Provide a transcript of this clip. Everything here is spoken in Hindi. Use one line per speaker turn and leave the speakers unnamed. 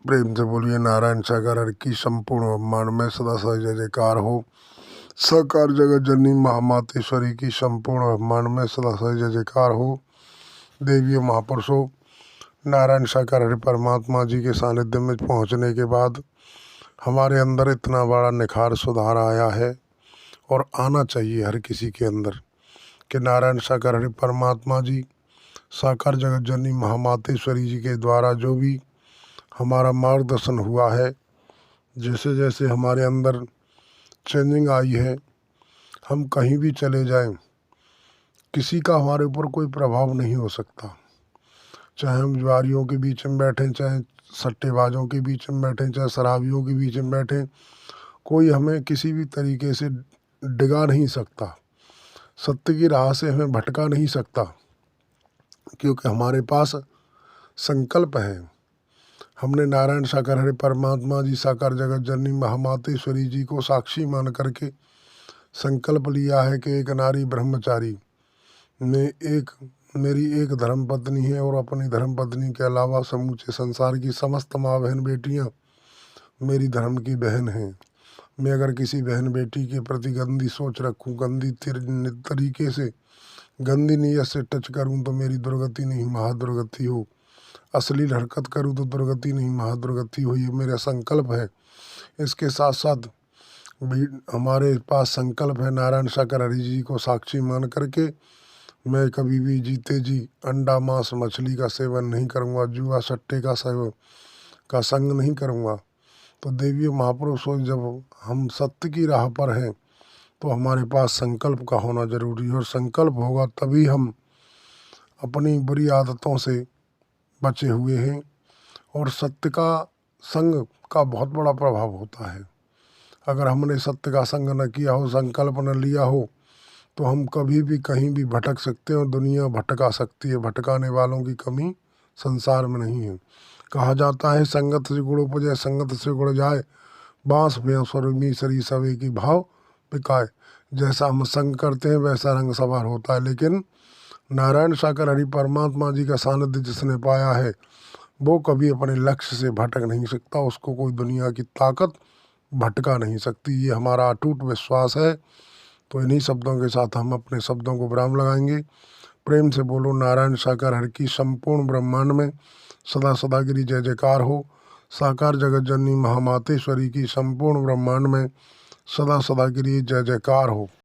प्रेम से बोलिए नारायण सागर हर की संपूर्ण ब्रह्मांड में सदा सदा जय जयकार हो। साकार जगत जननी महामातेश्वरी की संपूर्ण ब्रह्मांड में सदा सदा जय जयकार हो। देवियों महापुरुषों, नारायण साकार हरि परमात्मा जी के सानिध्य में पहुंचने के बाद हमारे अंदर इतना बड़ा निखार सुधार आया है और आना चाहिए हर किसी के अंदर कि नारायण साकार हरि परमात्मा जी साकार जगत जननी महामातेश्वरी जी के द्वारा जो भी हमारा मार्गदर्शन हुआ है, जैसे जैसे हमारे अंदर चेंजिंग आई है, हम कहीं भी चले जाएं, किसी का हमारे ऊपर कोई प्रभाव नहीं हो सकता। चाहे हम जुआरियों के बीच में बैठें, चाहे सट्टेबाजों के बीच में बैठें, चाहे शराबियों के बीच में बैठें, कोई हमें किसी भी तरीके से डिगा नहीं सकता, सत्य की राह से हमें भटका नहीं सकता, क्योंकि हमारे पास संकल्प है। हमने नारायण साकार हरि परमात्मा जी साकार जगत जननी महामातेश्वरी जी को साक्षी मान करके संकल्प लिया है कि एक नारी ब्रह्मचारी मेरी एक धर्म पत्नी है और अपनी धर्म पत्नी के अलावा समूचे संसार की समस्त माँ बहन बेटियाँ मेरी धर्म की बहन हैं। मैं अगर किसी बहन बेटी के प्रति गंदी सोच रखूँ, गंदी तरीके से गंदी नीयत से टच करूँ तो मेरी दुर्गति नहीं महादुर्गति हो। अश्लील हरकत करूँ तो दुर्गति नहीं महादुर्गति हो। ये मेरा संकल्प है। इसके साथ साथ भी हमारे पास संकल्प है नारायण साकार हरि जी को साक्षी मान करके मैं कभी भी जीते जी अंडा मांस मछली का सेवन नहीं करूँगा, जुआ सट्टे का संग नहीं करूँगा। तो देवी महापुरुषों, जब हम सत्य की राह पर हैं तो हमारे पास संकल्प का होना जरूरी है, और संकल्प होगा तभी हम अपनी बुरी आदतों से बचे हुए हैं। और सत्य का संग का बहुत बड़ा प्रभाव होता है। अगर हमने सत्य का संग न किया हो, संकल्प न लिया हो, तो हम कभी भी कहीं भी भटक सकते हैं और दुनिया भटका सकती है। भटकाने वालों की कमी संसार में नहीं है। कहा जाता है संगत से गुण उपजे, संगत से गुण जाए, बांस स्वरूपी सरी सवे की भाव बिकाए। जैसा हम संग करते हैं वैसा रंग सवार होता है, लेकिन नारायण साकार हरि परमात्मा जी का सानिध्य जिसने पाया है वो कभी अपने लक्ष्य से भटक नहीं सकता। उसको कोई दुनिया की ताकत भटका नहीं सकती। ये हमारा अटूट विश्वास है। तो इन्हीं शब्दों के साथ हम अपने शब्दों को विराम लगाएंगे। प्रेम से बोलो नारायण साकार हरि की संपूर्ण ब्रह्मांड में सदा सदा गिरी जय जयकार हो। साकार जगत जननी महामातेश्वरी की संपूर्ण ब्रह्मांड में सदा सदा गिरी जय जयकार हो।